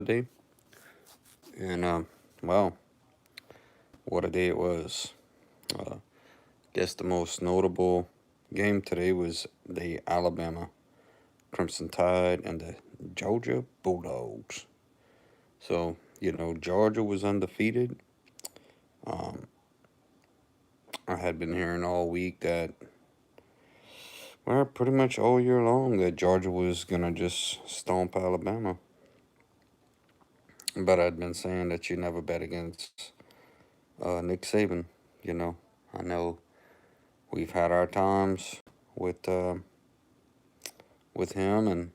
Saturday, and well, what a day it was. Uh, guess the most notable game today was the Alabama Crimson Tide and the Georgia Bulldogs. So, Georgia was undefeated. Um, I had been hearing all week that, well, pretty much all year long, that Georgia was going to just stomp Alabama. But I'd been saying that you never bet against Nick Saban. You know, I know we've had our times with with him, and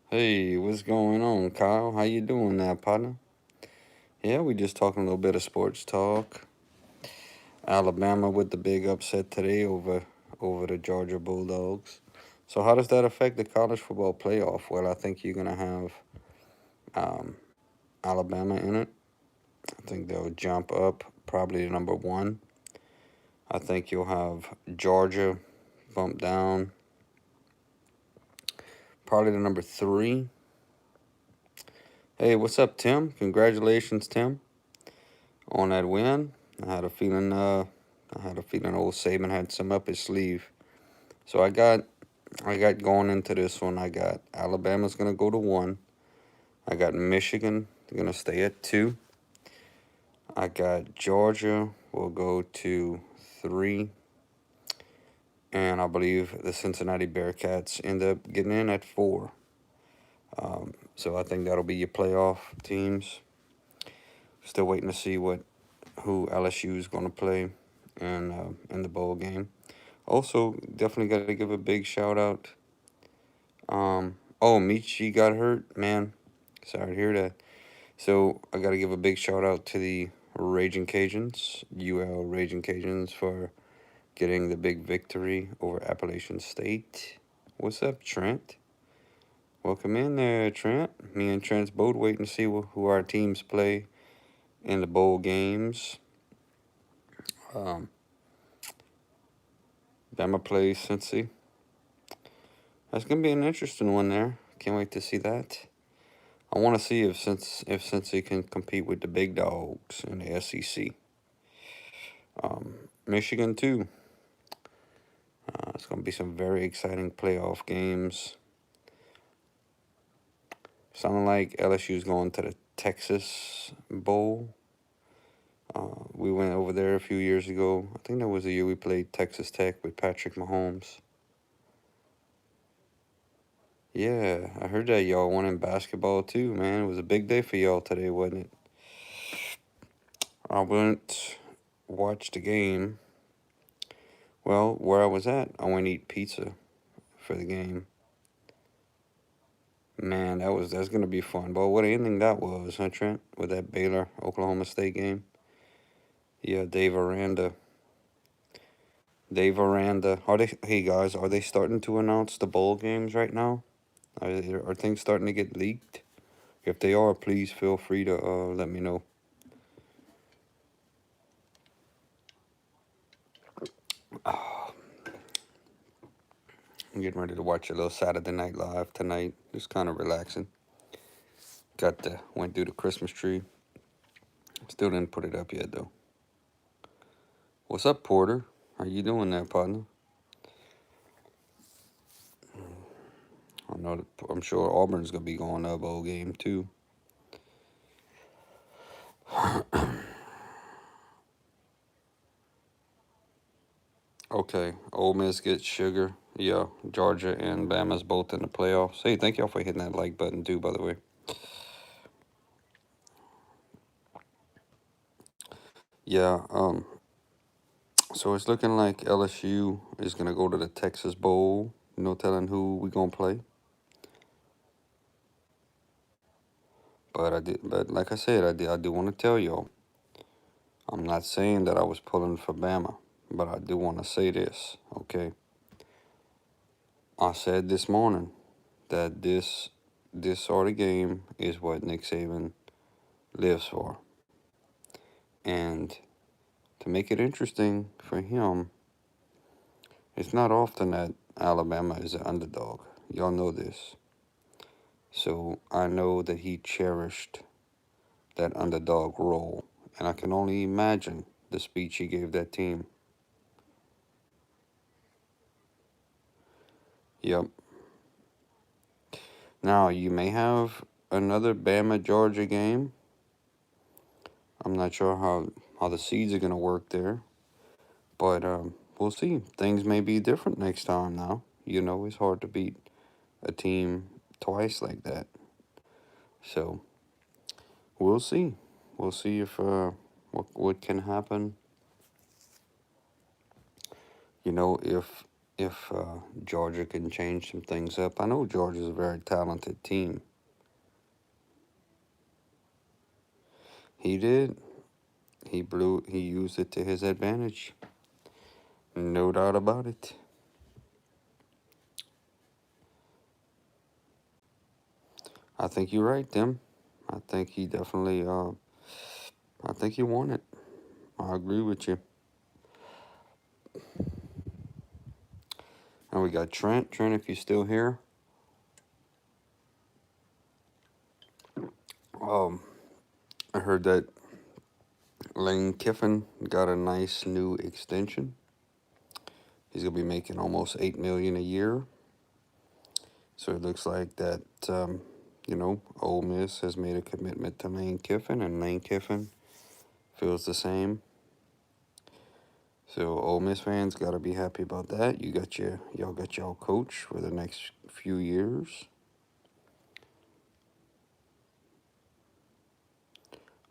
hey, what's going on, Kyle? How you doing now, partner? Yeah, we just talking a little bit of sports talk. Alabama with the big upset today over the Georgia Bulldogs. So how does that affect the college football playoff? Well, I think you're gonna have um, Alabama in it. I think they'll jump up probably to number one. I think you'll have Georgia bump down probably to number three. Hey, what's up, Tim? Congratulations, Tim, on that win. I had a feeling. Old Saban had some up his sleeve. So I got going into this one. I got Alabama's gonna go to one. I got Michigan. They're gonna stay at two. I got Georgia will go to three, and I believe the Cincinnati Bearcats end up getting in at four. So I think that'll be your playoff teams. Still waiting to see who LSU is going to play in the bowl game. Also, definitely got to give a big shout out. Michi got hurt, man. Sorry to hear that. So I got to give a big shout out to the Raging Cajuns, UL Raging Cajuns, for getting the big victory over Appalachian State. What's up, Trent? Welcome in there, Trent. Me and Trent's both waiting to see who our teams play in the bowl games. Um, Bama plays Cincy. That's gonna be an interesting one there. Can't wait to see that. I want to see if Cincy can compete with the big dogs in the SEC. Michigan too. It's gonna be some very exciting playoff games. Sounding like LSU's going to the Texas Bowl. We went over there a few years ago. I think that was the year we played Texas Tech with Patrick Mahomes. Yeah, I heard that y'all won in basketball too, man. It was a big day for y'all today, wasn't it? I went watch the game. Well, where I was at, I went eat pizza for the game. Man, that's gonna be fun. But what an ending that was, huh, Trent? With that Baylor Oklahoma State game. Yeah, Dave Aranda. Dave Aranda. Hey guys, are they starting to announce the bowl games right now? Are things starting to get leaked? If they are, please feel free to let me know. I'm getting ready to watch a little Saturday Night Live tonight. Just kind of relaxing. Went through the Christmas tree. Still didn't put it up yet though. What's up, Porter? How you doing there, partner? I'm sure Auburn's gonna be going to a bowl game too. Okay, Ole Miss gets sugar. Yeah, Georgia and Bama's both in the playoffs. Hey, thank y'all for hitting that like button too, by the way. Yeah, so it's looking like LSU is gonna go to the Texas Bowl. No telling who we gonna play. But like I said, I do want to tell y'all. I'm not saying that I was pulling for Bama, but I do want to say this, okay? I said this morning that this sort of game is what Nick Saban lives for. And to make it interesting for him, it's not often that Alabama is an underdog. Y'all know this. So I know that he cherished that underdog role. And I can only imagine the speech he gave that team. Yep. Now, you may have another Bama Georgia game. I'm not sure how the seeds are going to work there. But we'll see. Things may be different next time now. You know, it's hard to beat a team twice like that. So we'll see. We'll see if what can happen. You know, if Georgia can change some things up. I know Georgia's a very talented team. He did. He used it to his advantage. No doubt about it. I think you're right, Tim. I think he definitely I think he won it. I agree with you. And we got Trent. Trent, if you're still here. Um, I heard that Lane Kiffin got a nice new extension. He's gonna be making almost $8 million a year. So it looks like that Ole Miss has made a commitment to Lane Kiffin, and Lane Kiffin feels the same. So Ole Miss fans gotta be happy about that. Y'all got y'all coach for the next few years.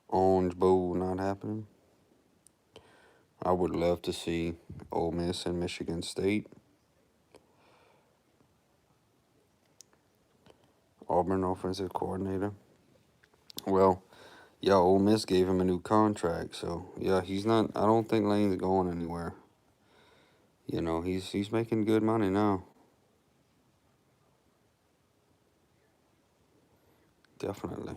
Orange Bowl not happening. I would love to see Ole Miss and Michigan State. Auburn offensive coordinator. Well, yeah, Ole Miss gave him a new contract, so yeah, he's not. I don't think Lane's going anywhere. You know, he's making good money now. Definitely.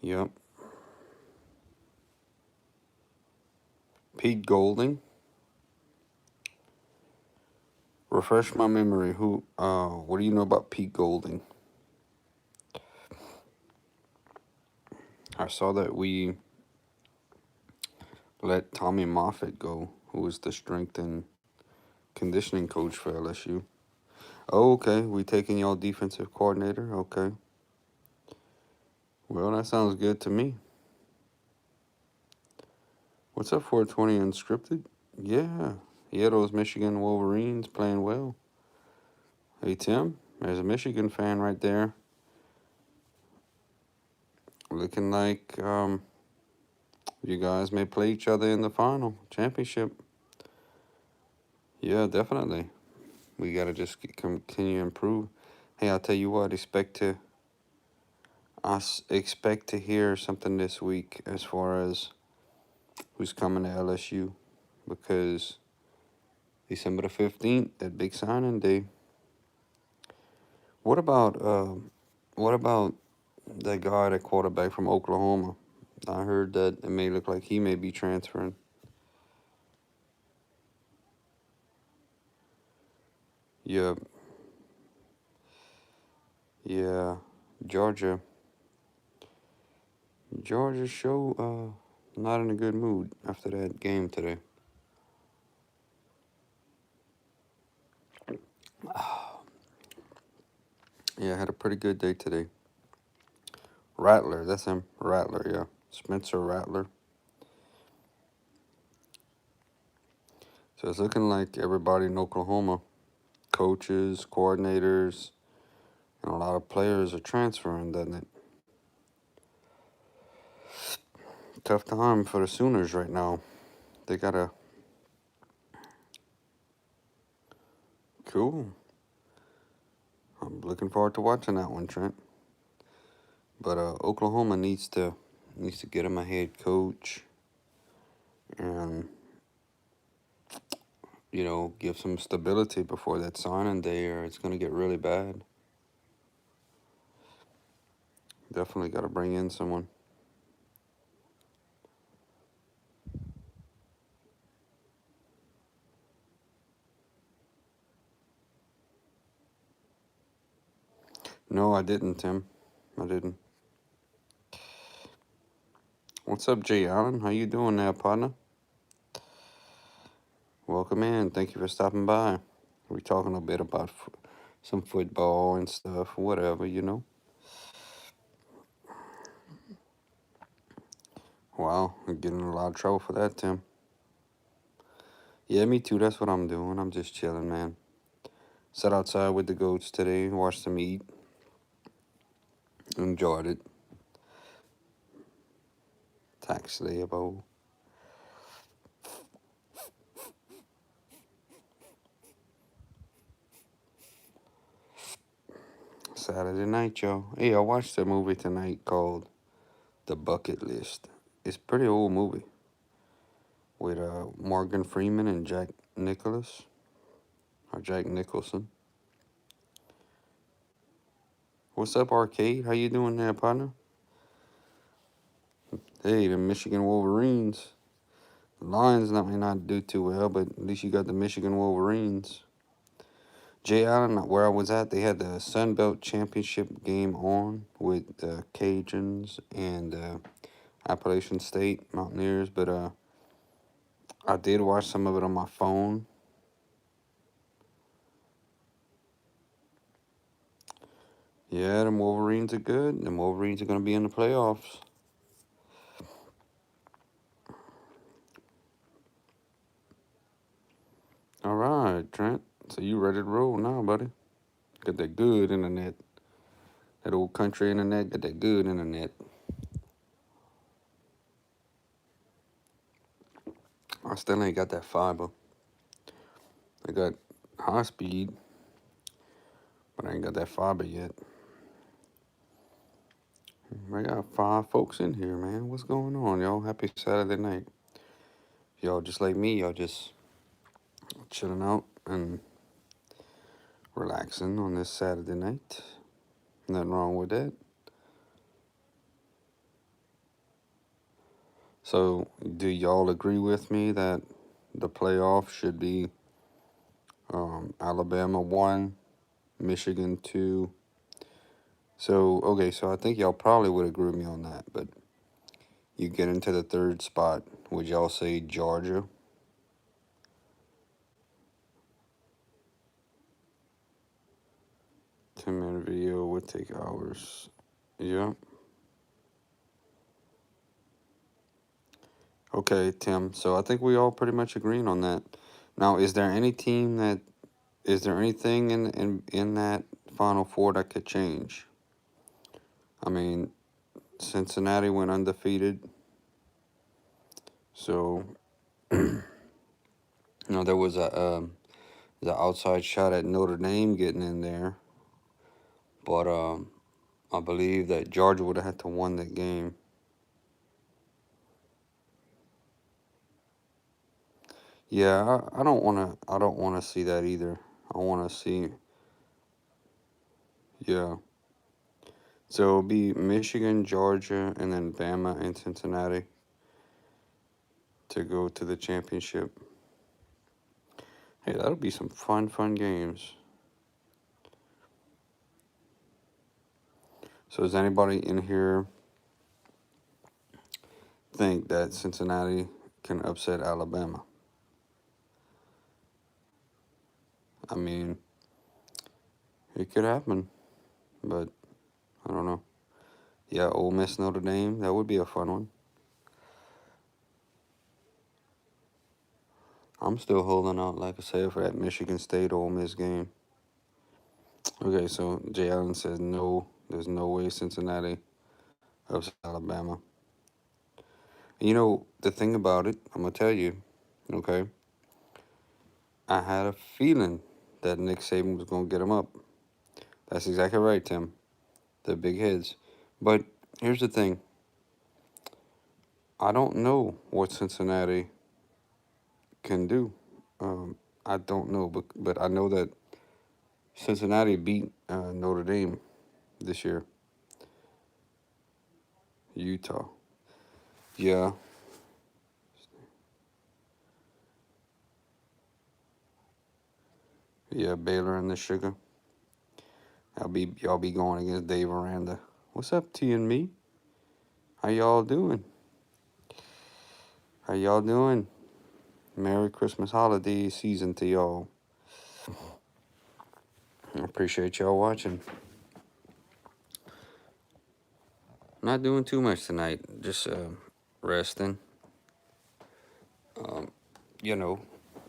Yep. Pete Golding. Refresh my memory. Who? What do you know about Pete Golding? I saw that we let Tommy Moffitt go, who was the strength and conditioning coach for LSU. Oh, okay. We taking y'all defensive coordinator. Okay. Well, that sounds good to me. What's up, 420 Unscripted? Yeah. Yeah, those Michigan Wolverines playing well. Hey, Tim, there's a Michigan fan right there. Looking like you guys may play each other in the final championship. Yeah, definitely. We got to just continue to improve. Hey, I'll tell you what, expect to hear something this week as far as who's coming to LSU, because December the 15th, that big signing day. What about that guy, that quarterback from Oklahoma? I heard that it may look like he may be transferring. Yeah, yeah. Georgia. Georgia show not in a good mood after that game today. Yeah, had a pretty good day today. Rattler, that's him. Rattler, yeah. Spencer Rattler. So it's looking like everybody in Oklahoma, coaches, coordinators, and a lot of players are transferring, doesn't it? Tough time for the Sooners right now. They got a cool. I'm looking forward to watching that one, Trent. But Oklahoma needs to get him a head coach, and give some stability before that signing day, or it's gonna get really bad. Definitely got to bring in someone. No, I didn't, Tim. I didn't. What's up, Jay Allen? How you doing there, partner? Welcome in. Thank you for stopping by. We're talking a bit about some football and stuff, whatever, you know. Wow, I'm getting in a lot of trouble for that, Tim. Yeah, me too. That's what I'm doing. I'm just chilling, man. Sat outside with the goats today, watched them eat, enjoyed it. Tax layable. Saturday night, y'all. Hey, I watched a movie tonight called The Bucket List. It's a pretty old movie with Morgan Freeman and Jack Nicholas, or Jack Nicholson. What's up, Arcade? How you doing there, partner? Hey, the Michigan Wolverines. The Lions may not do too well, but at least you got the Michigan Wolverines. Jay Allen, where I was at, they had the Sun Belt Championship game on with the Cajuns and Appalachian State Mountaineers, but I did watch some of it on my phone. Yeah, the Wolverines are good. The Wolverines are going to be in the playoffs. All right, Trent. So you ready to roll now, buddy? Got that good internet. That old country internet, got that good internet. I still ain't got that fiber. I got high speed, but I ain't got that fiber yet. I got 5 folks in here, man. What's going on, y'all? Happy Saturday night. Y'all just like me, y'all just chilling out and relaxing on this Saturday night. Nothing wrong with that. So, do y'all agree with me that the playoff should be Alabama 1, Michigan 2? So, okay, so I think y'all probably would agree with me on that, but you get into the 3rd spot, would y'all say Georgia? 10-minute video would take hours. Yeah. Okay, Tim. So I think we all pretty much agreeing on that. Now, is there anything in that Final Four that could change? I mean, Cincinnati went undefeated, so there was the outside shot at Notre Dame getting in there, but I believe that Georgia would have had to won that game. Yeah, I don't wanna see that either. I wanna see, yeah. So it'll be Michigan, Georgia, and then Bama and Cincinnati to go to the championship. Hey, that'll be some fun games. So does anybody in here think that Cincinnati can upset Alabama? I mean, it could happen, but I don't know. Yeah, Ole Miss, Notre Dame, that would be a fun one. I'm still holding out, like I said, for that Michigan State Ole Miss game. Okay, so Jay Allen says no, there's no way Cincinnati upset Alabama. You know, the thing about it, I'm going to tell you, okay, I had a feeling that Nick Saban was going to get him up. That's exactly right, Tim. The big heads. But here's the thing. I don't know what Cincinnati can do. I don't know, but I know that Cincinnati beat Notre Dame this year. Utah. Yeah. Yeah, Baylor and the Sugar. Y'all be going against Dave Aranda. What's up, T and me? How y'all doing? How y'all doing? Merry Christmas holiday season to y'all. I appreciate y'all watching. Not doing too much tonight. Just resting. You know,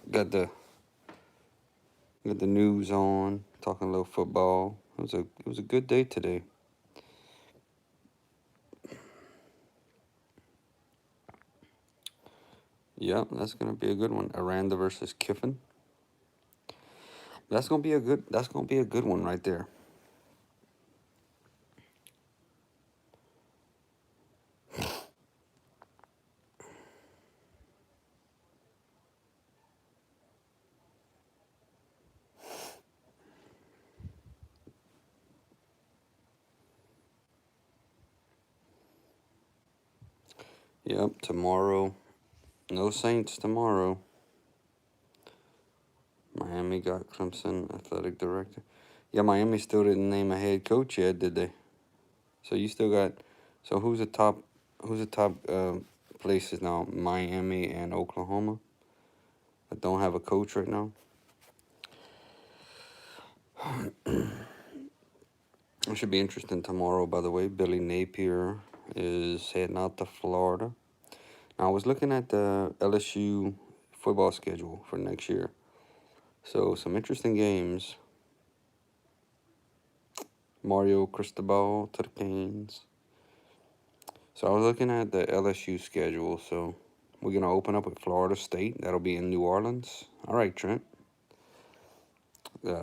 got the news on. Talking a little football. It was a good day today. Yep, that's gonna be a good one. Aranda versus Kiffin. That's gonna be a good one right there. Yep, tomorrow. No Saints tomorrow. Miami got Clemson athletic director. Yeah, Miami still didn't name a head coach yet, did they? So you still got. So who's the top? Places now? Miami and Oklahoma that don't have a coach right now. It should be interesting tomorrow. By the way, Billy Napier is heading out to Florida. Now I was looking at the LSU football schedule for next year. So some interesting games. Mario Cristobal to the Canes. So I was looking at the LSU schedule. So we're going to open up with Florida State. That'll be in New Orleans. All right, Trent.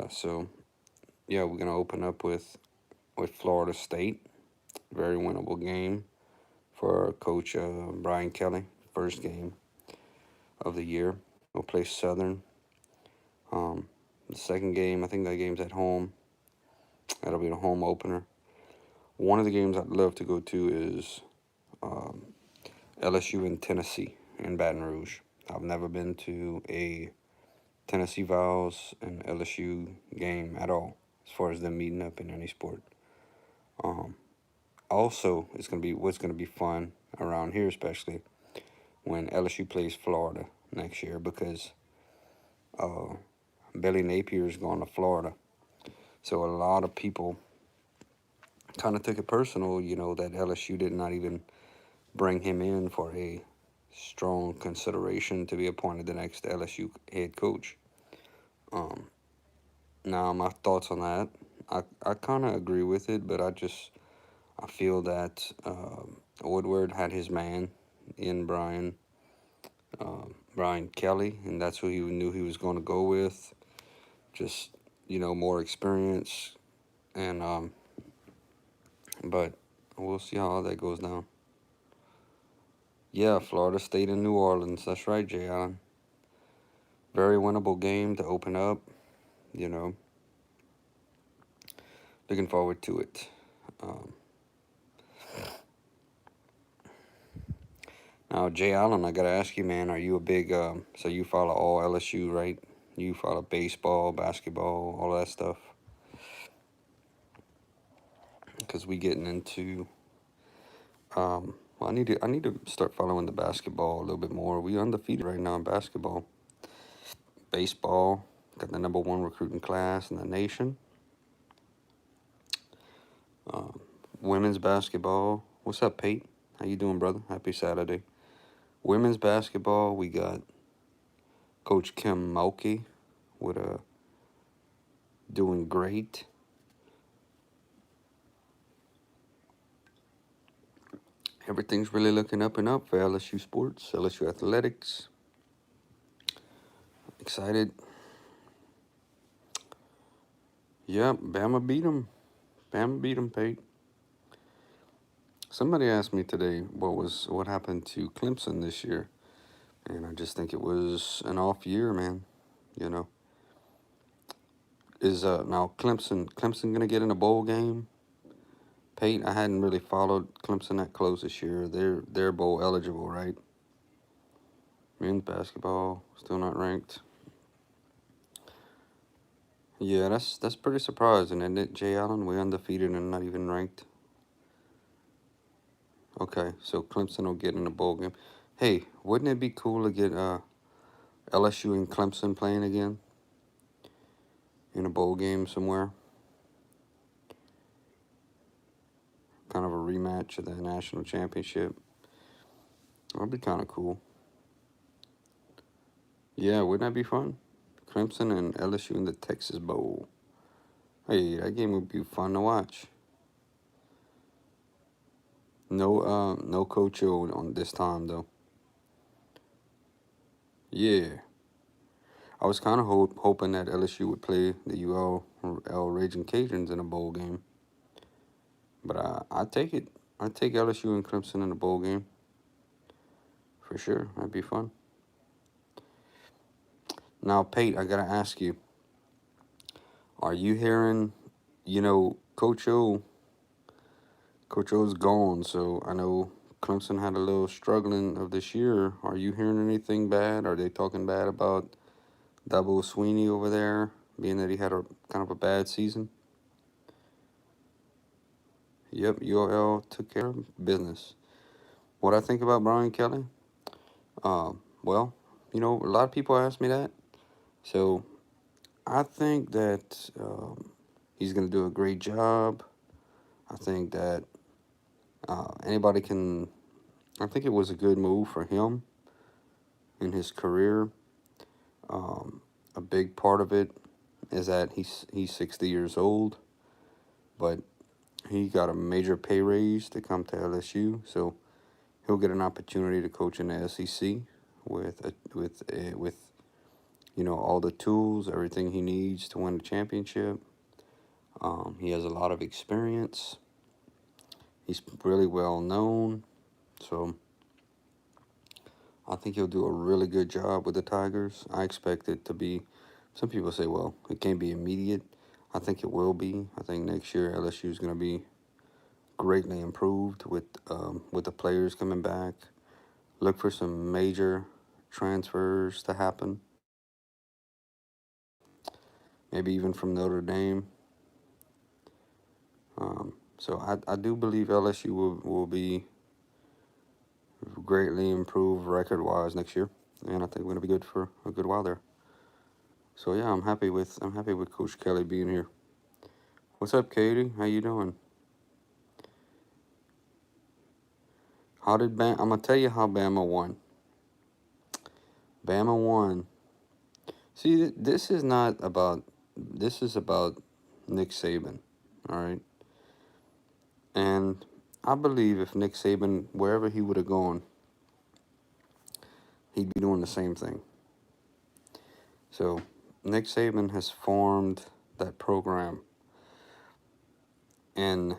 So, yeah, we're going to open up with Florida State. Very winnable game for Coach Brian Kelly. First game of the year. We'll play Southern. The second game, I think that game's at home. That'll be the home opener. One of the games I'd love to go to is LSU in Tennessee in Baton Rouge. I've never been to a Tennessee Vols and LSU game at all, as far as them meeting up in any sport. Also, it's gonna be what's gonna be fun around here, especially when LSU plays Florida next year, because Billy Napier is going to Florida. So a lot of people kind of took it personal, that LSU did not even bring him in for a strong consideration to be appointed the next LSU head coach. Now, my thoughts on that, I kind of agree with it, but I feel that Woodward had his man in Brian Kelly, and that's who he knew he was going to go with. Just, more experience, and but we'll see how all that goes down. Yeah, Florida State and New Orleans. That's right, Jay Allen. Very winnable game to open up, Looking forward to it. Now, Jay Allen, I gotta ask you, man, are you a big, so you follow all LSU, right? You follow baseball, basketball, all that stuff? Because we getting into, I need to start following the basketball a little bit more. We undefeated right now in basketball. Baseball, got the #1 recruiting class in the nation. Women's basketball. What's up, Pate? How you doing, brother? Happy Saturday. Women's basketball, we got Coach Kim Mulkey with doing great. Everything's really looking up and up for LSU sports, LSU athletics. Excited. Yep, Bama beat them. Bama beat them, Pate. Somebody asked me today what happened to Clemson this year, and I just think it was an off year, man. Is now Clemson gonna get in a bowl game? Pate, I hadn't really followed Clemson that close this year. They're bowl eligible, right? Men's basketball still not ranked. Yeah, that's pretty surprising, isn't it, Jay Allen? We're undefeated and not even ranked. Okay, so Clemson will get in the bowl game. Hey, wouldn't it be cool to get LSU and Clemson playing again in a bowl game somewhere? Kind of a rematch of the national championship. That'd be kind of cool. Yeah, wouldn't that be fun? Clemson and LSU in the Texas Bowl. Hey, that game would be fun to watch. No Coach O on this time though. Yeah, I was kind of hoping that LSU would play the UL Raging Cajuns in a bowl game, but I take it. I take LSU and Clemson in a bowl game for sure. That'd be fun. Now, Pate, I gotta ask you: are you hearing? Coach O. Coach O's gone, so I know Clemson had a little struggling of this year. Are you hearing anything bad? Are they talking bad about Dabo Sweeney over there, being that he had a kind of a bad season? Yep, UOL took care of business. What I think about Brian Kelly? Well, a lot of people ask me that. So I think that he's going to do a great job. I think that anybody can. I think it was a good move for him in his career. Um, a big part of it is that he's 60 years old, but he got a major pay raise to come to LSU, so he'll get an opportunity to coach in the SEC with all the tools, everything he needs to win the championship. He has a lot of experience. He's really well known, so I think he'll do a really good job with the Tigers. I expect it to be. Some people say, well, it can't be immediate. I think it will be. I think next year LSU is going to be greatly improved with the players coming back. Look for some major transfers to happen. Maybe even from Notre Dame. So I do believe LSU will be greatly improved record-wise next year, and I think we're gonna be good for a good while there. So yeah, I'm happy with Coach Kelly being here. What's up, Katie? How you doing? How did Bama? I'm gonna tell you how Bama won. Bama won. See, this is not about. This is about Nick Saban. All right, and I believe if Nick Saban, wherever he would have gone, he'd be doing the same thing. So Nick Saban has formed that program, and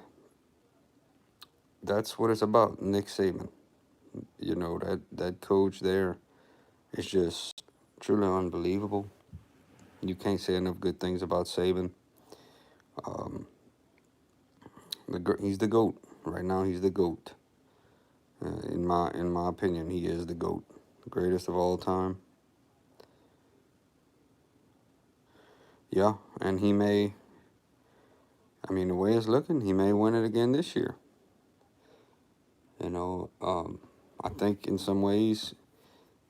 that's what it's about. Nick Saban, that coach there is just truly unbelievable. You can't say enough good things about Saban. Um, he's the goat right now. He's the goat. In my opinion, he is the goat, the greatest of all time. Yeah, and he may. I mean, the way it's looking, he may win it again this year. I think in some ways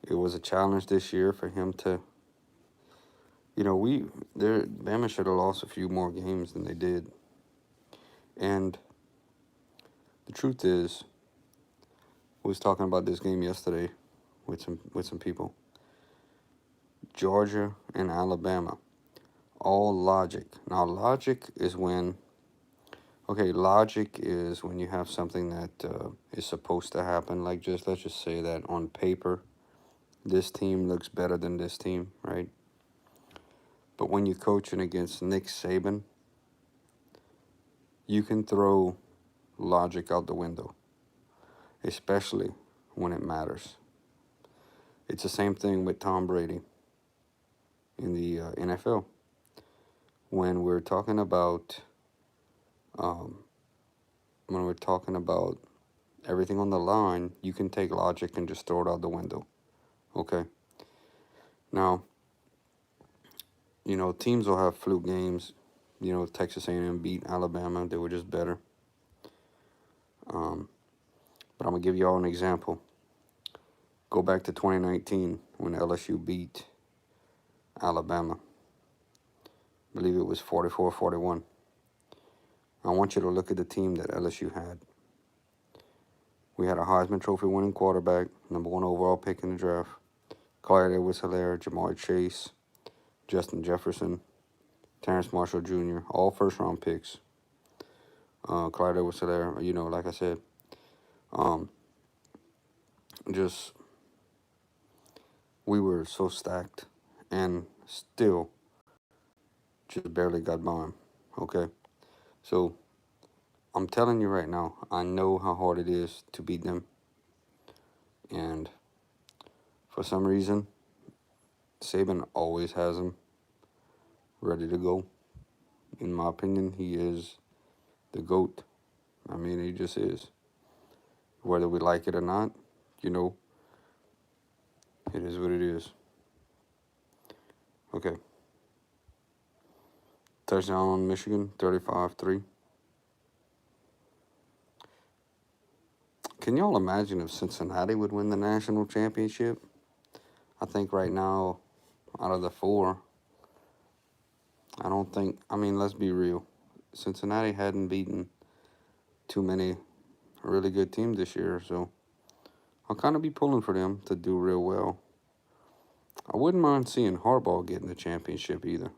it was a challenge this year for him to. Bama should have lost a few more games than they did, and the truth is, I was talking about this game yesterday with some people. Georgia and Alabama, all logic. Now, logic is when you have something that is supposed to happen. Like let's just say that on paper, this team looks better than this team, right? But when you're coaching against Nick Saban, you can throw logic out the window, especially when it matters. It's the same thing with Tom Brady in the NFL. When we're talking about um, when we're talking about everything on the line, you can take logic and just throw it out the window. Okay. Now, teams will have fluke games. Texas A&M beat Alabama. They were just better. But I'm going to give you all an example. Go back to 2019 when LSU beat Alabama. I believe it was 44-41. I want you to look at the team that LSU had. We had a Heisman Trophy winning quarterback, number 1 overall pick in the draft, Clyde Edwards-Helaire, Jamar Chase, Justin Jefferson, Terrence Marshall Jr., all first-round picks. Clyde Edwards-Helaire, like I said, we were so stacked and still just barely got by him, okay? So I'm telling you right now, I know how hard it is to beat them. And for some reason, Saban always has them ready to go. In my opinion, he is the GOAT. I mean, he just is. Whether we like it or not, it is what it is. Okay. Touchdown on Michigan, 35-3. Can y'all imagine if Cincinnati would win the national championship? I think right now, out of the 4, let's be real. Cincinnati hadn't beaten too many really good teams this year, so I'll kind of be pulling for them to do real well. I wouldn't mind seeing Harbaugh getting the championship either,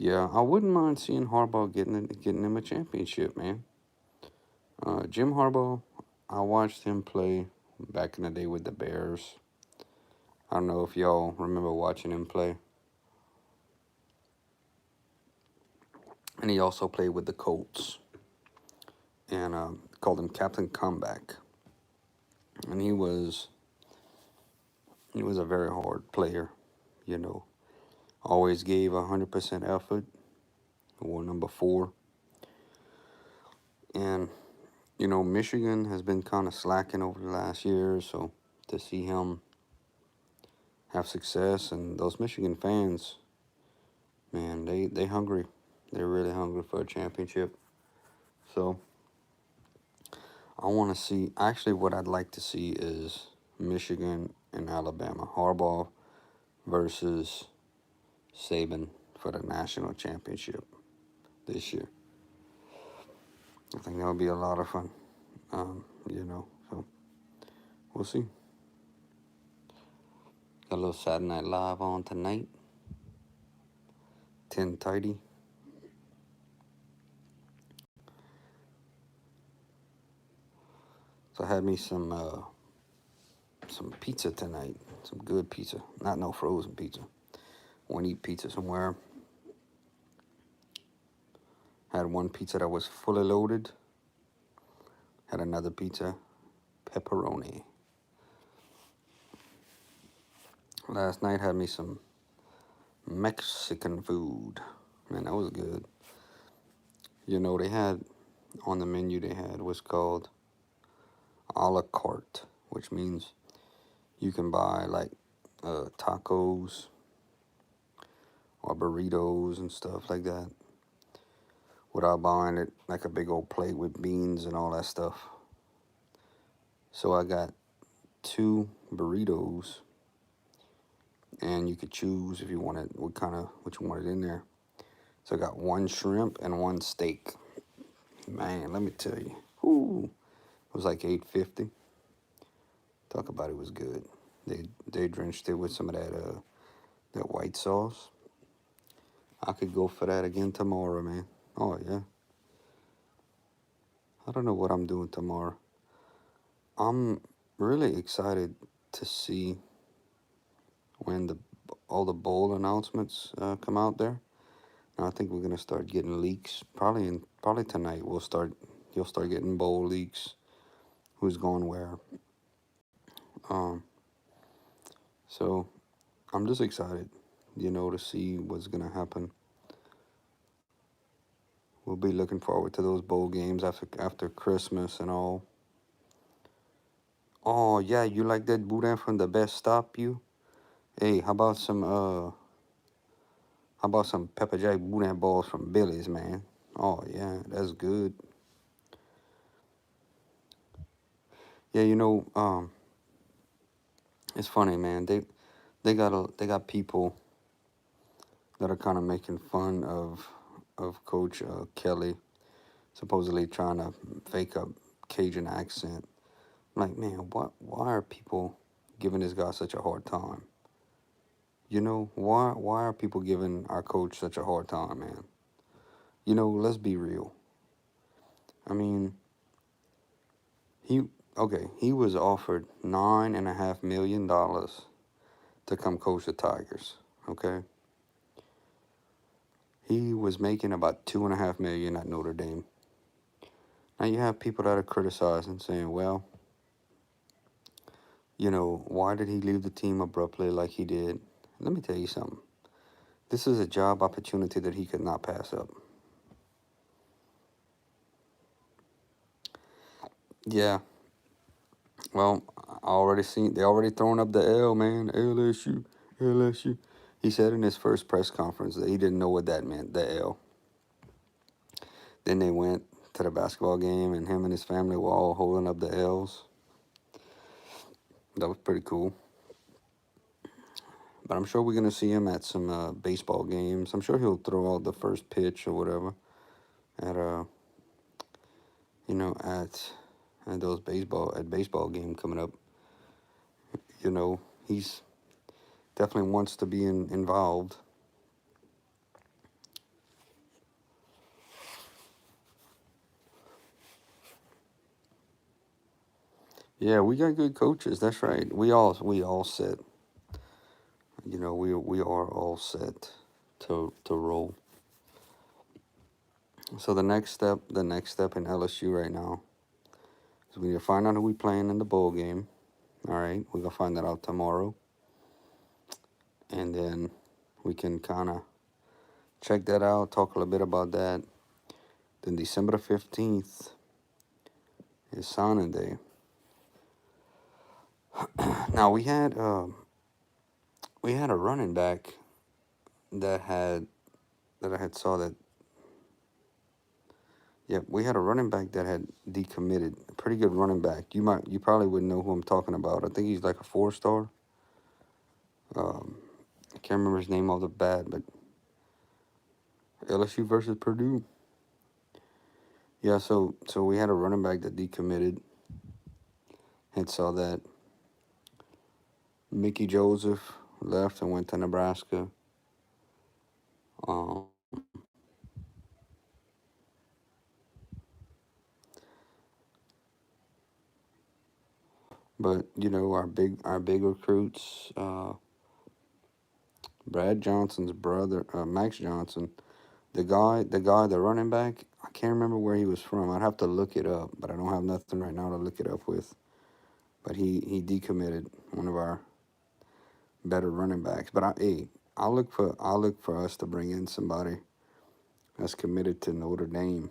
Yeah, I wouldn't mind seeing Harbaugh getting him a championship, man. Jim Harbaugh, I watched him play back in the day with the Bears. I don't know if y'all remember watching him play. And he also played with the Colts. And called him Captain Comeback. And he was a very hard player, Always gave 100% effort. Wore number 4. And, Michigan has been kind of slacking over the last year. So to see him have success, and those Michigan fans, man, they hungry. They're really hungry for a championship. So I want to see, actually what I'd like to see is Michigan and Alabama. Harbaugh versus Saban for the national championship this year. I think that would be a lot of fun, so we'll see. Got a little Saturday Night Live on tonight, 10:30. So I had me some pizza tonight, some good pizza, not no frozen pizza. Want to eat pizza somewhere. Had one pizza that was fully loaded. Had another pizza, pepperoni. Last night had me some Mexican food. Man, that was good. They had, on the menu they had, was called a la carte, which means you can buy like tacos or burritos and stuff like that without buying it like a big old plate with beans and all that stuff. So I got 2 burritos, and you could choose if you wanted what you wanted in there. So I got 1 shrimp and 1 steak. Man, let me tell you, it was like $8.50. Talk about it was good. They drenched it with some of that white sauce. I could go for that again tomorrow, man. Oh yeah. I don't know what I'm doing tomorrow. I'm really excited to see when all the bowl announcements come out there. Now I think we're gonna start getting leaks. Probably tonight you'll start getting bowl leaks. Who's going where? So I'm just excited, to see what's gonna happen. We'll be looking forward to those bowl games after Christmas and all. Oh yeah, you like that boudin from the Best Stop, you? Hey, how about some pepper jack boudin balls from Billy's, man? Oh yeah, that's good. Yeah, it's funny, man. They got people that are kind of making fun of Coach Kelly, supposedly trying to fake a Cajun accent. I'm like, man, why are people giving this guy such a hard time? Why are people giving our coach such a hard time, man? Let's be real. I mean, he he was offered $9.5 million to come coach the Tigers. Okay, he was making about 2.5 million at Notre Dame. Now you have people that are criticizing, saying, well, why did he leave the team abruptly like he did? Let me tell you something. This is a job opportunity that he could not pass up. Yeah, well, they already thrown up the L, man. LSU, LSU. He said in his first press conference that he didn't know what that meant, the L. Then they went to the basketball game, and him and his family were all holding up the L's. That was pretty cool. But I'm sure we're gonna see him at some baseball games. I'm sure he'll throw out the first pitch or whatever at at those baseball game coming up. He's definitely wants to be involved. Yeah, we got good coaches. That's right. We all set. We are all set to roll. So the next step in LSU right now is we need to find out who we playing in the bowl game. All right, we're gonna find that out tomorrow, and then we can kind of check that out, talk a little bit about that. Then December the 15th is signing day. Now we had a running back that had that I had saw that. Yeah, we had a running back that had decommitted. A pretty good running back. You probably wouldn't know who I'm talking about. I think he's like a 4-star. I can't remember his name off the bat, but LSU versus Purdue. Yeah, so we had a running back that decommitted. And saw that Mickey Joseph left and went to Nebraska. Um, but our big recruits, Brad Johnson's brother, Max Johnson, the running back. I can't remember where he was from. I'd have to look it up, but I don't have nothing right now to look it up with. But he decommitted, one of our better running backs. But I'll look for us to bring in somebody that's committed to Notre Dame.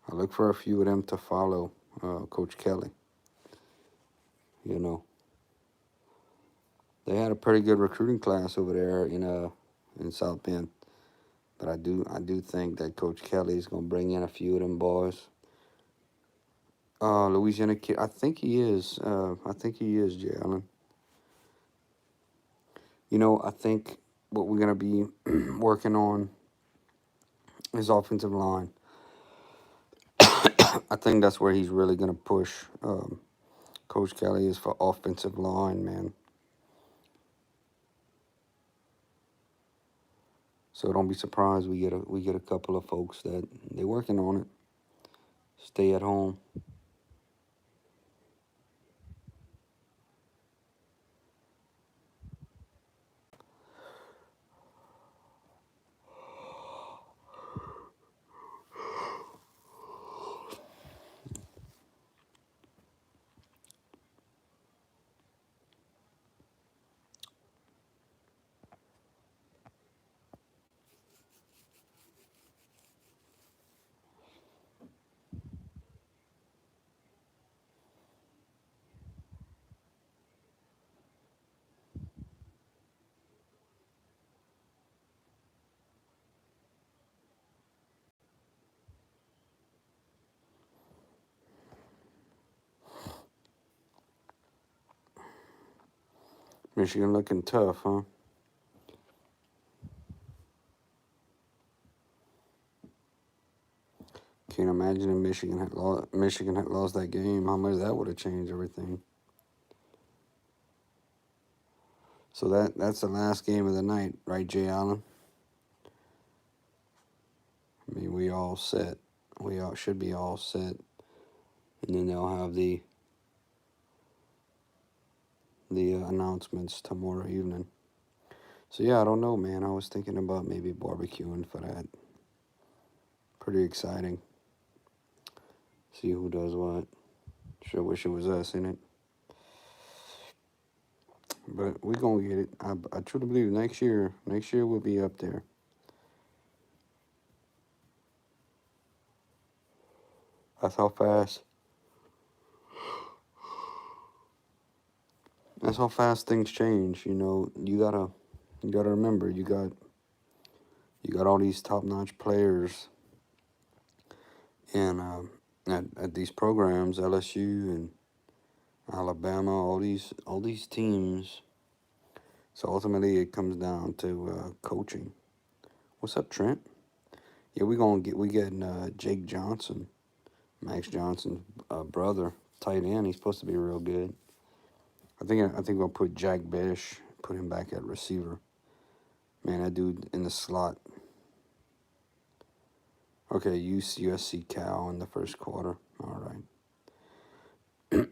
I look for a few of them to follow Coach Kelly. You know, they had a pretty good recruiting class over there in South Bend. But I do think that Coach Kelly is gonna bring in a few of them boys. Louisiana kid, I think he is. Jalen. I think what we're gonna be working on is offensive line. I think that's where he's really gonna push. Coach Kelly is for offensive line, man. So don't be surprised we get a couple of folks that they're working on it. Stay at home. Michigan looking tough, huh? Can't imagine if Michigan had lost that game. How much that would have changed everything. So that's the last game of the night, right, Jay Allen? I mean, we all set. We all should be all set, and then they'll have the announcements tomorrow evening. So yeah, I don't know, man. I was thinking about maybe barbecuing for that. Pretty exciting. See who does what. Sure wish it was us in it. But we gonna get it. I truly believe next year we'll be up there. That's how fast. That's how fast things change. You gotta remember you got all these top notch players, and at these programs, LSU and Alabama, all these teams. So ultimately, it comes down to coaching. What's up, Trent? Yeah, we getting Jake Johnson, Max Johnson's brother, tight end. He's supposed to be real good. I think we'll put Jack Bish, put him back at receiver. Man, that dude in the slot. Okay, USC Cal in the first quarter. All right.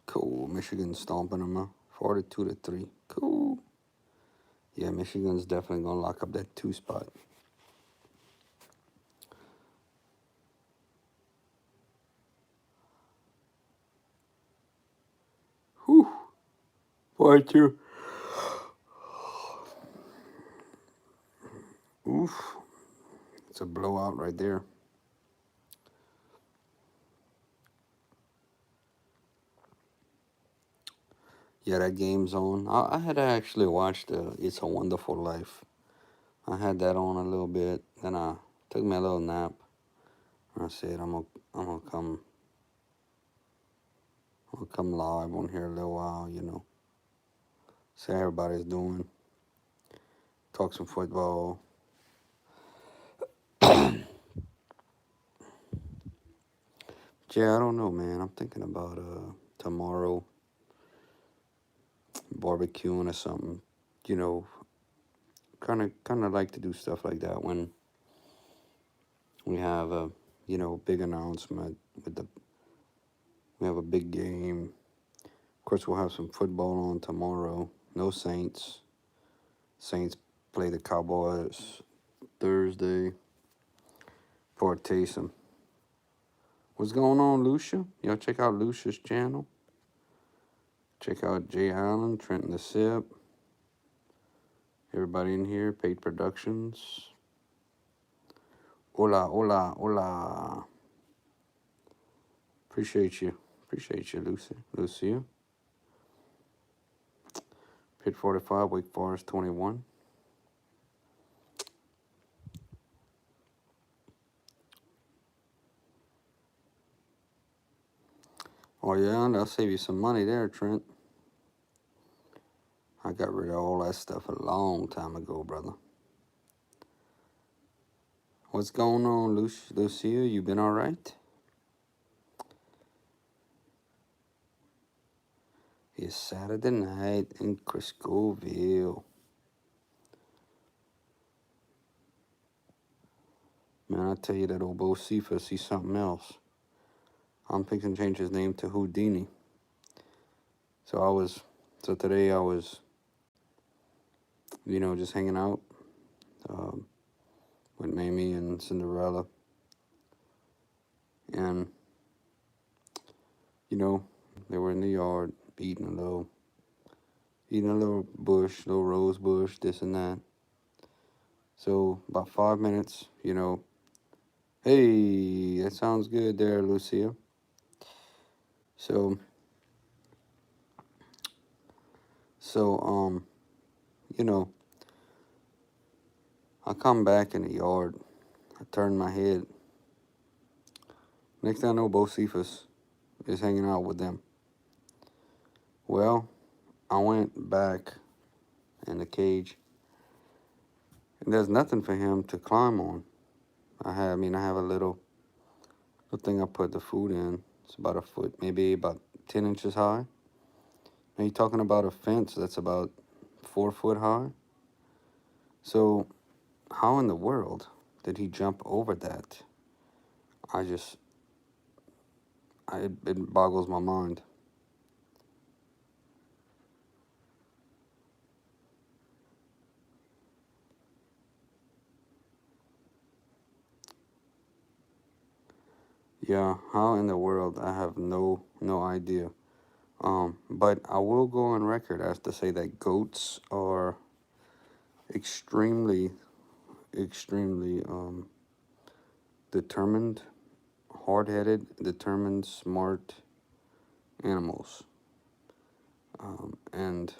Cool. Michigan stomping them up 42-3. Cool. Yeah, Michigan's definitely gonna lock up that 2 spot. Whew. 42. Oof. It's a blowout right there. Yeah, that game's on. I had actually watched It's a Wonderful Life. I had that on a little bit. Then I took me a little nap. And I said I'm gonna come live on here a little while, See how everybody's doing. Talk some football. Yeah, I don't know, man. I'm thinking about tomorrow barbecuing or something. Kind of like to do stuff like that when we have a big announcement we have a big game. Of course, we'll have some football on tomorrow. No Saints. Saints play the Cowboys Thursday. For Taysom. What's going on, Lucia? Y'all check out Lucia's channel. Check out Jay Allen, Trenton the Sip. Everybody in here, Paid Productions. Hola, hola, hola. Appreciate you, Lucia. Pitt 45, Wake Forest 21. Oh yeah, and I'll save you some money there, Trent. I got rid of all that stuff a long time ago, brother. What's going on, Lucia? You been all right? It's Saturday night in Criscoville. Man, I tell you, that old Bo Cephas, he's something else. I'm thinking change his name to Houdini. So today I was, just hanging out with Mamie and Cinderella. And, they were in the yard eating a little bush, little rose bush, this and that. So about 5 minutes, hey, that sounds good there, Lucia. So, I come back in the yard. I turn my head. Next thing I know, Bo Cephas is hanging out with them. Well, I went back in the cage, and there's nothing for him to climb on. I have a little thing I put the food in. It's about a foot, maybe about 10 inches high. Now you're talking about a fence that's about 4 foot high. So how in the world did he jump over that? I just, it boggles my mind. Yeah, how in the world? I have no idea. But I will go on record as to say that goats are extremely, extremely determined, hard-headed, determined, smart animals. And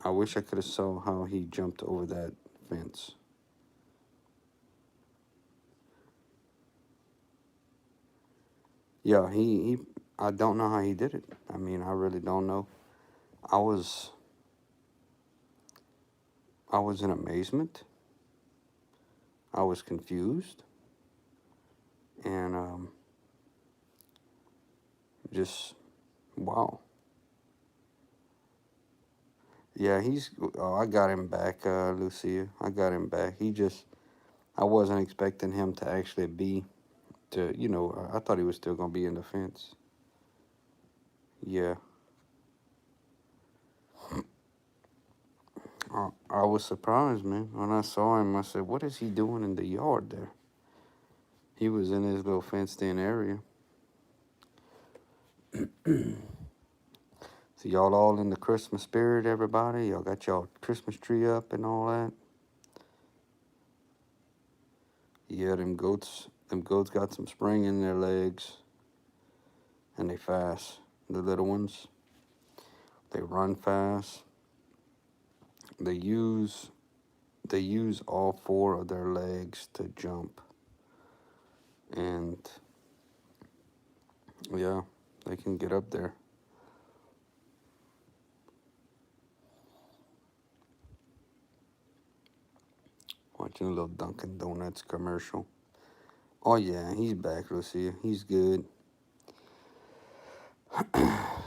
I wish I could have saw how he jumped over that fence. Yeah, he I don't know how he did it. I mean, I really don't know. I was I was in amazement. I was confused, and just wow. Yeah, he's. Oh, I got him back, Lucia. I got him back. I wasn't expecting him to actually be. I thought he was still gonna be in the fence. Yeah. I was surprised, man. When I saw him, I said, "What is he doing in the yard there?" He was in his little fenced-in area. So y'all all in the Christmas spirit, everybody. Y'all got y'all Christmas tree up and all that. Yeah, them goats got some spring in their legs, and they fast. The little ones, they run fast. They use they use all four of their legs to jump, and yeah, they can get up there. Watching a little Dunkin' Donuts commercial. Oh yeah, he's back, Lucia. He's good.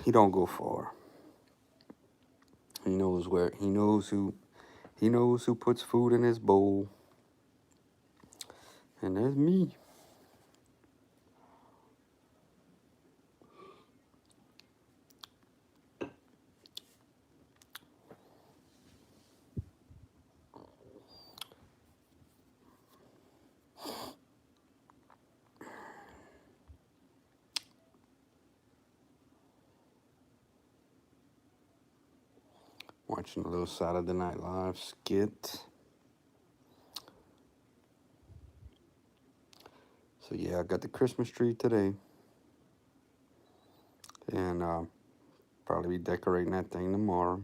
He don't go far. He knows where. He knows who. He knows who puts food in his bowl, and that's me. Watching a little Saturday Night Live skit. So yeah, I got the Christmas tree today, and probably be decorating that thing tomorrow.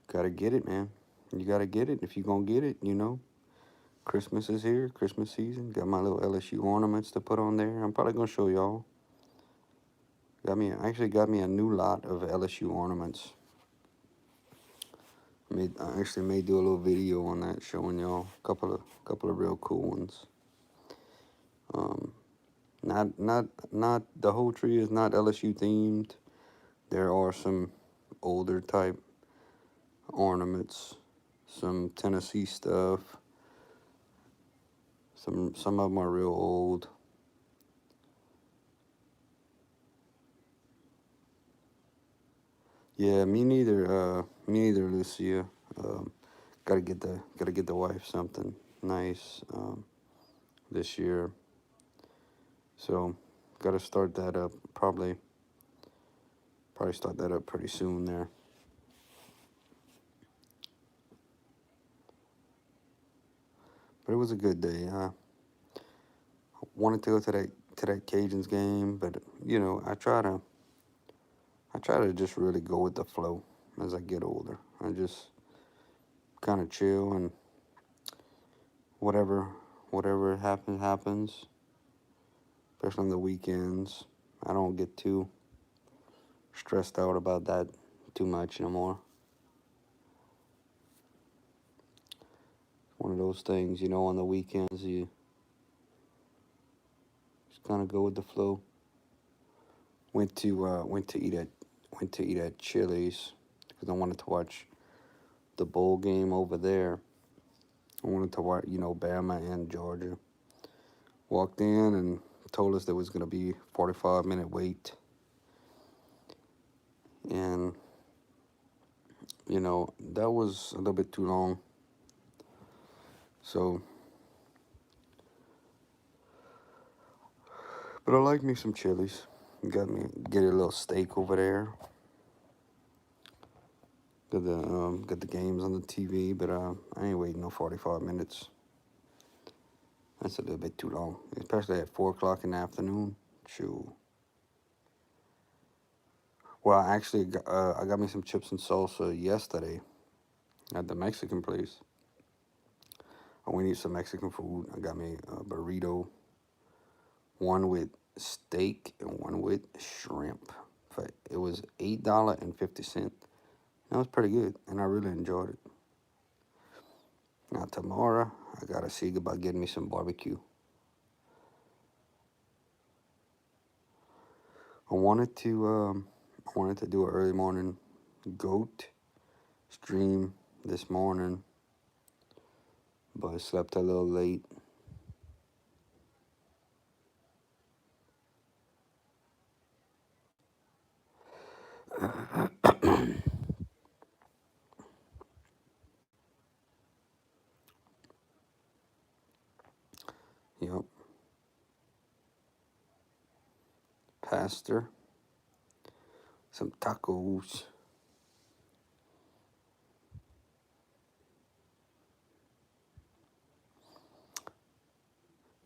Gotta get it, man. You gotta get it if you gonna get it. Christmas is here. Christmas season. Got my little LSU ornaments to put on there. I'm probably gonna show y'all. Actually got me a new lot of LSU ornaments. I actually may do a little video on that, showing y'all a couple of real cool ones. Not the whole tree is not LSU themed. There are some older type ornaments, some Tennessee stuff. Some of them are real old. Yeah, me neither. Me neither, Lucia. Um, gotta get the wife something nice this year. So, gotta start that up. Probably start that up pretty soon there. But it was a good day. I wanted to go to that Cajuns game, but I try to just really go with the flow as I get older. I just kind of chill, and whatever happens. especially on the weekends. I don't get too stressed out about that too much anymore. One of those things, on the weekends you just kind of go with the flow. Went to eat at Chili's because I wanted to watch the bowl game over there. I wanted to watch, Bama and Georgia. Walked in and told us there was going to be 45-minute wait. And, that was a little bit too long. So, but I like me some Chili's. Get a little steak over there. Got the games on the TV, but I ain't waiting no 45 minutes. That's a little bit too long, especially at 4 o'clock in the afternoon. Shoot. Well, actually, I got me some chips and salsa yesterday at the Mexican place. I went to eat some Mexican food. I got me a burrito, one with steak and one with shrimp. But it was $8.50. That was pretty good, and I really enjoyed it. Now tomorrow, I gotta see about getting me some barbecue. I wanted to do an early morning goat stream this morning, but I slept a little late. Yep. Pastor. Some tacos.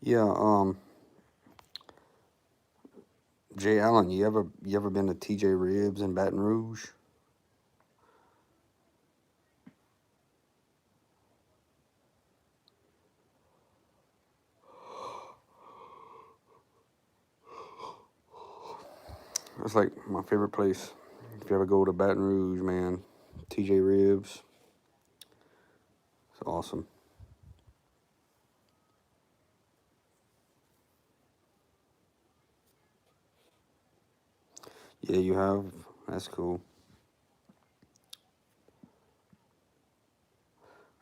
Yeah, Jay Allen, you ever been to TJ Ribs in Baton Rouge? It's like my favorite place. If you ever go to Baton Rouge, man, TJ Ribs. It's awesome. Yeah, you have. That's cool.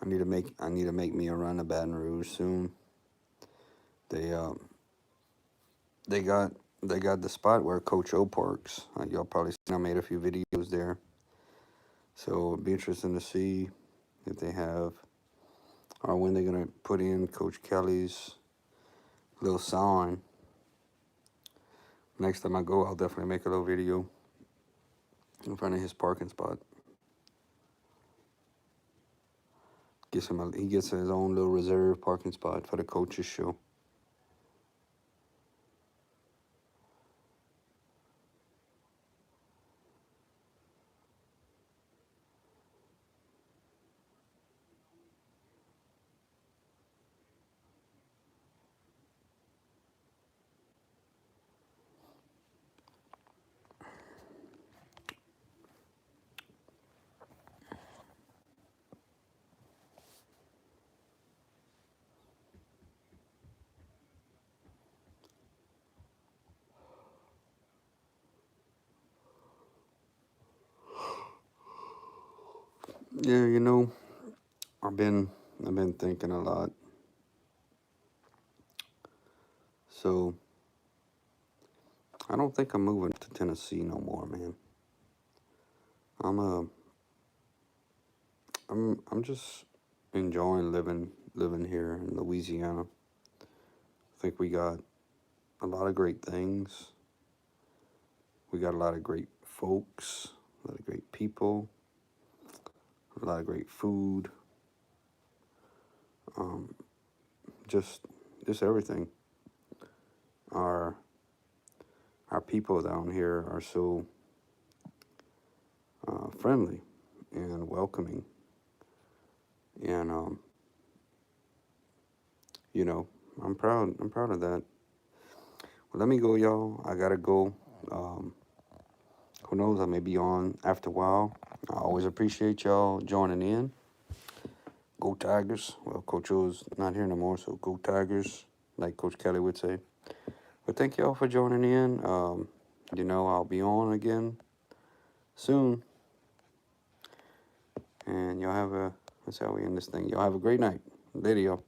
I need to make me a run to Baton Rouge soon. They they got they got the spot where Coach O parks. Y'all probably seen I made a few videos there. So it'd be interesting to see if they have or when they're gonna put in Coach Kelly's little sign. Next time I go, I'll definitely make a little video in front of his parking spot. He gets his own little reserve parking spot for the coaches show. Yeah, I've been thinking a lot. So I don't think I'm moving to Tennessee no more, man. I'm uh I'm just enjoying living here in Louisiana. I think we got a lot of great things. We got a lot of great folks, a lot of great people, a lot of great food. Um, just just everything. Our our people down here are so friendly and welcoming, and you know, I'm proud of that. let me go, y'all. I gotta go. Who knows? I may be on after a while. I always appreciate y'all joining in. Go Tigers. Well, Coach O's not here no more, so go Tigers, like Coach Kelly would say. But thank y'all for joining in. I'll be on again soon. And y'all have that's how we end this thing. Y'all have a great night. Later, y'all.